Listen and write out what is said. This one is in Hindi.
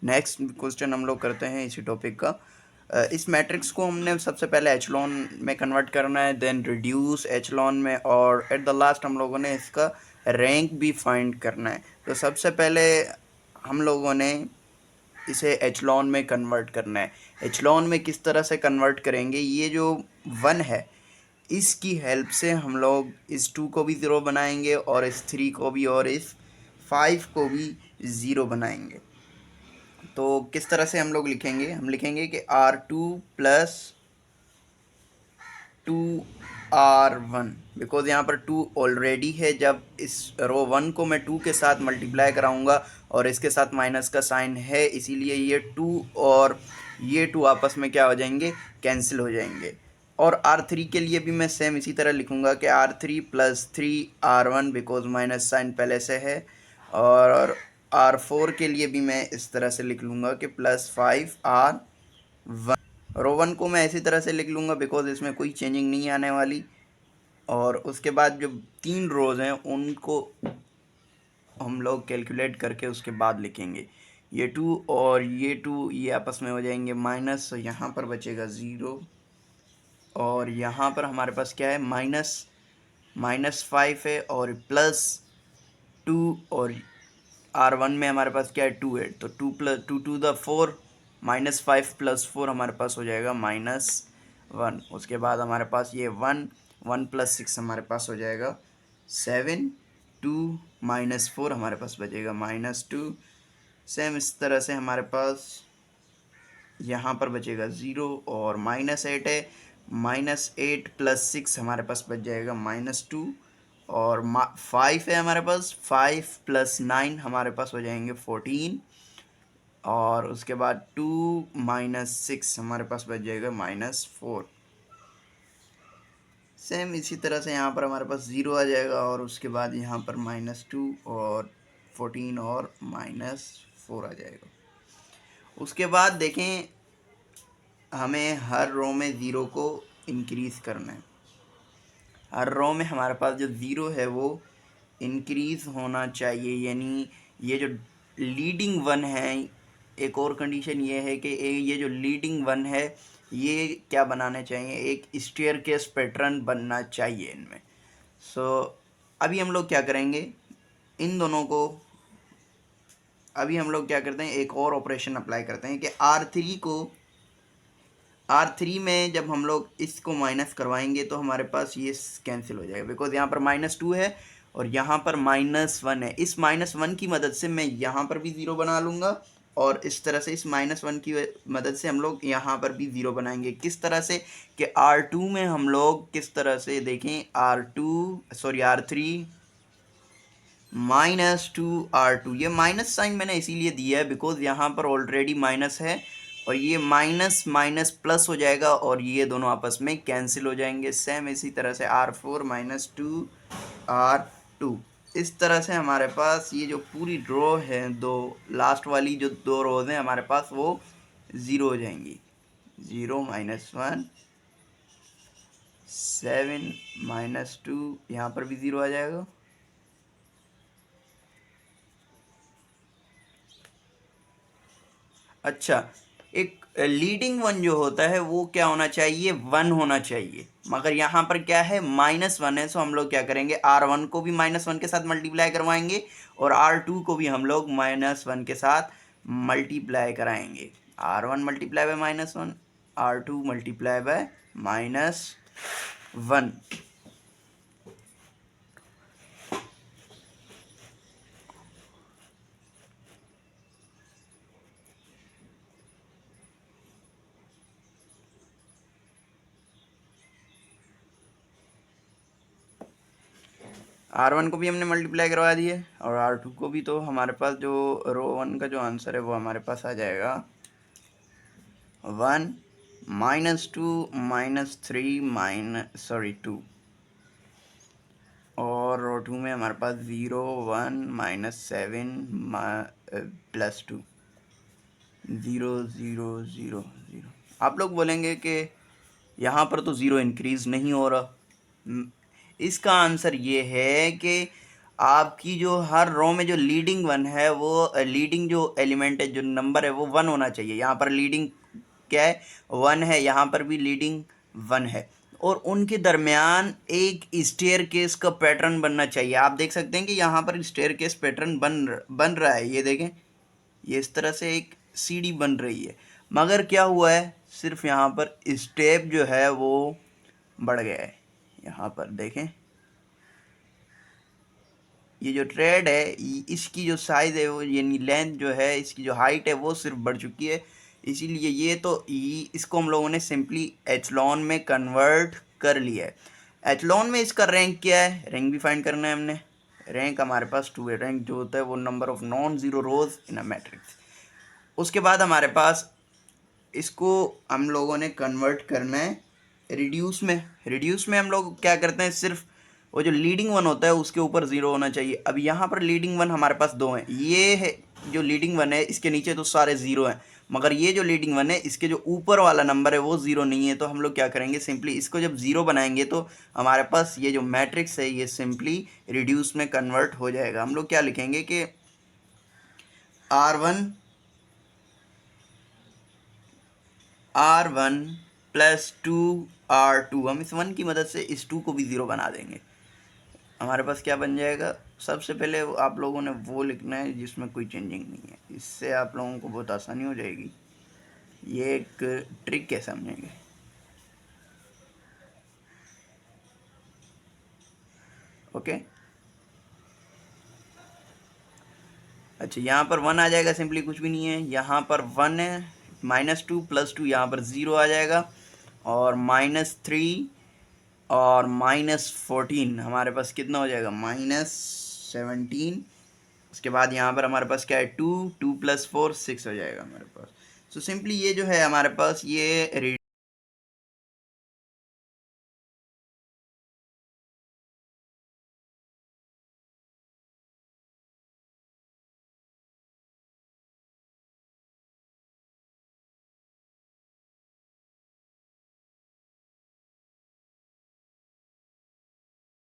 नेक्स्ट क्वेश्चन हम लोग करते हैं इसी टॉपिक का। इस मैट्रिक्स को हमने सबसे पहले एचलॉन में कन्वर्ट करना है, देन रिड्यूस एचलॉन में, और एट द लास्ट हम लोगों ने इसका रैंक भी फाइंड करना है। तो सबसे पहले हम लोगों ने इसे एचलॉन में कन्वर्ट करना है। एचलॉन में किस तरह से कन्वर्ट करेंगे, ये जो 1 है इसकी हेल्प से हम लोग इस 2 को भी ज़ीरो बनाएंगे और इस 3 को भी और इस 5 को भी ज़ीरो बनाएंगे। तो किस तरह से हम लोग लिखेंगे, हम लिखेंगे कि R2 प्लस 2R1, बिकॉज यहाँ पर 2 ऑलरेडी है। जब इस रो 1 को मैं 2 के साथ मल्टीप्लाई कराऊंगा और इसके साथ माइनस का साइन है, इसीलिए ये 2 और ये 2 आपस में क्या हो जाएंगे, कैंसिल हो जाएंगे। और R3 के लिए भी मैं सेम इसी तरह लिखूंगा कि R3 plus 3R1, because minus sign पहले से है। और R4 के लिए भी मैं इस तरह से लिख लूँगा कि प्लस 5R1। रो 1 को मैं इसी तरह से लिख लूँगा बिकॉज इसमें कोई चेंजिंग नहीं आने वाली। और उसके बाद जो 3 रोज़ हैं उनको हम लोग कैलकुलेट करके उसके बाद लिखेंगे। ये 2 और ये 2 ये आपस में हो जाएंगे माइनस, तो यहाँ पर बचेगा 0। और यहाँ पर हमारे पास क्या है, -5 है और प्लस 2, और R1 में हमारे पास क्या है, 2 है। तो 2 प्लस 2 टू द 4, -5 प्लस 4 हमारे पास हो जाएगा -1। उसके बाद हमारे पास ये 1 प्लस 6 हमारे पास हो जाएगा 7। 2 -4 हमारे पास बचेगा -2। सेम इस तरह से हमारे पास यहाँ पर बचेगा 0 और -8 है। -8 प्लस 6 हमारे पास बच जाएगा -2। और 5 है हमारे पास, 5 प्लस 9 हमारे पास हो जाएंगे 14। और उसके बाद 2 -6 हमारे पास बच जाएगा -4। सेम इसी तरह से यहाँ पर हमारे पास 0 आ जाएगा और उसके बाद यहाँ पर -2 और 14 और -4 आ जाएगा। उसके बाद देखें, हमें हर रो में 0 को इंक्रीज़ करना है। हर रो में हमारे पास जो 0 है वो इंक्रीज़ होना चाहिए, यानी ये जो लीडिंग 1 है, एक और कंडीशन ये है कि ये जो लीडिंग 1 है ये क्या बनाने चाहिए, एक स्टेयरकेस पैटर्न बनना चाहिए इनमें। सो अभी हम लोग क्या करेंगे, इन दोनों को अभी हम लोग क्या करते हैं, एक और ऑपरेशन अप्लाई करते हैं कि R3 में जब हम लोग इसको माइनस करवाएंगे तो हमारे पास ये कैंसिल हो जाएगा, बिकॉज यहाँ पर -2 है और यहाँ पर -1 है। इस -1 की मदद से मैं यहाँ पर भी 0 बना लूँगा और इस तरह से इस -1 की मदद से हम लोग यहाँ पर भी 0 बनाएंगे। किस तरह से कि R2 में हम लोग किस तरह से देखें, R3 -2R2, ये माइनस साइन मैंने इसीलिए दिया है बिकॉज यहाँ पर ऑलरेडी माइनस है और ये माइनस माइनस प्लस हो जाएगा और ये दोनों आपस में कैंसिल हो जाएंगे। सेम इसी तरह से R4 -2R2। इस तरह से हमारे पास ये जो पूरी रो है, दो लास्ट वाली जो 2 रोज हैं हमारे पास, वो 0 हो जाएंगी। 0 -1, 7 -2, यहाँ पर भी 0 आ जाएगा। अच्छा, एक लीडिंग 1 जो होता है वो क्या होना चाहिए, 1 होना चाहिए, मगर यहाँ पर क्या है, -1 है। सो हम लोग क्या करेंगे, R1 को भी -1 के साथ मल्टीप्लाई करवाएंगे और R2 को भी हम लोग -1 के साथ मल्टीप्लाई कराएंगे। R1 multiply by -1, R2 multiply by -1। R1 को भी हमने मल्टीप्लाई करवा दिए और R2 को भी। तो हमारे पास जो रो 1 का जो आंसर है वो हमारे पास आ जाएगा 1 -2 -3 और रो 2 में हमारे पास 0 1 -7 +2 0 0 0 0। आप लोग बोलेंगे कि यहाँ पर तो 0 इंक्रीज़ नहीं हो रहा। इसका आंसर ये है कि आपकी जो हर रो में जो लीडिंग वन है वो लीडिंग जो एलिमेंट है जो नंबर है वो 1 होना चाहिए। यहाँ पर लीडिंग क्या है 1 है, यहाँ पर भी लीडिंग 1 है और उनके दरमियान एक स्टेयर केस का पैटर्न बनना चाहिए। आप देख सकते हैं कि यहाँ पर स्टेयर केस पैटर्न बन रहा है, ये देखें, ये इस तरह से एक सीढ़ी बन रही है। मगर क्या हुआ है, सिर्फ यहाँ पर स्टेप जो है वो बढ़ गया है। यहाँ पर देखें, ये जो ट्रेड है इसकी जो साइज़ है वो यानी लेंथ जो है, इसकी जो हाइट है वो सिर्फ बढ़ चुकी है। इसीलिए ये तो इसको हम लोगों ने सिंपली एचलॉन में कन्वर्ट कर लिया है। एचलॉन में इसका रैंक क्या है, रैंक भी फाइंड करना है हमने। रैंक हमारे पास 2 है। रैंक जो होता है वो number of non zero rows in a matrix. उसके बाद हमारे पास इसको हम लोगों ने कन्वर्ट करना है रिड्यूस में। रिड्यूस में हम लोग क्या करते हैं, सिर्फ वो जो लीडिंग वन होता है उसके ऊपर 0 होना चाहिए। अब यहाँ पर लीडिंग वन हमारे पास 2 हैं, ये है जो लीडिंग वन है, इसके नीचे तो सारे 0 हैं, मगर ये जो लीडिंग वन है इसके जो ऊपर वाला नंबर है वो 0 नहीं है। तो हम लोग क्या करेंगे, सिंपली इसको जब 0 बनाएंगे तो हमारे पास ये जो मैट्रिक्स है ये सिंपली रिड्यूस में कन्वर्ट हो जाएगा। हम लोग क्या लिखेंगे कि R1 प्लस 2R2, हम इस 1 की मदद से इस 2 को भी 0 बना देंगे। हमारे पास क्या बन जाएगा, सबसे पहले आप लोगों ने वो लिखना है जिसमें कोई चेंजिंग नहीं है, इससे आप लोगों को बहुत आसानी हो जाएगी। ये एक ट्रिक है, समझेंगे। ओके, अच्छा यहाँ पर 1 आ जाएगा, सिंपली कुछ भी नहीं है। यहाँ पर 1 है, -2 प्लस 2 यहाँ पर 0 आ जाएगा, और -3 और -14 हमारे पास कितना हो जाएगा, -17। उसके बाद यहाँ पर हमारे पास क्या है, 2 प्लस 4 6 हो जाएगा हमारे पास। सो सिंपली ये जो है हमारे पास ये